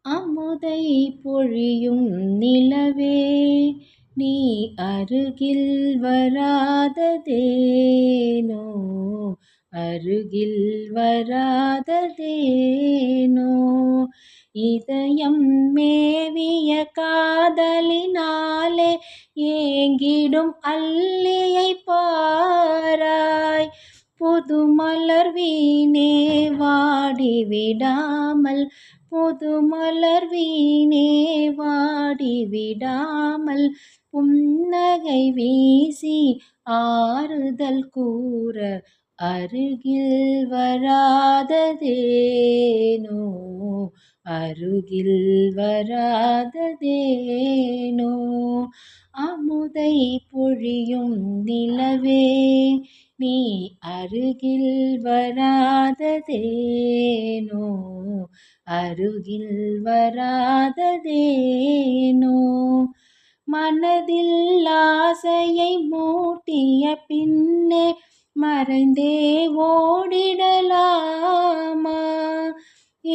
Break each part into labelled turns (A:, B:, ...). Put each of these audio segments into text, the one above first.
A: அமுதை பொழியும் நிலவே நீ அருகில் வராததேனோ அருகில் வராததேனோ இதயம் மேவிய காதலினாலே ஏங்கிடும் அல்லியை பாராய் புதுமலர் வீணே வாடிவிடாமல் புதுமலர் வீணே வாடிவிடாமல் புன்னகை வீசி ஆறுதல் கூற அருகில் வராததேனோ அருகில் வராததேனோ அமுதை பொழியும் நிலவே நீ அருகில் வராததேனோ அருகில் வராததேனோ மனதில் ஆசையை மூட்டிய பின்னே மறைந்தே ஓடிடலாமா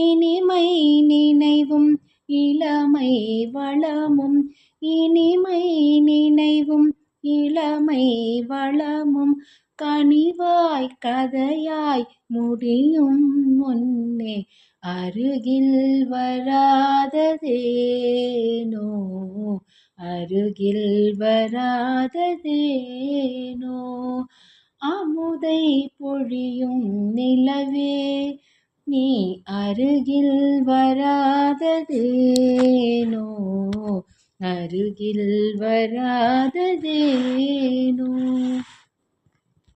A: இனிமை நினைவும் இளமை வளமும் இனிமை நினைவும் இளமை வளமும் கனிவாய் கதையாய் முடியும் முன்னே அருகில் வராததேனோ அருகில் வராததேனோ அமுதை பொழியும் நிலவே நீ அருகில் வராததேனோ அருகில் வராததேனோ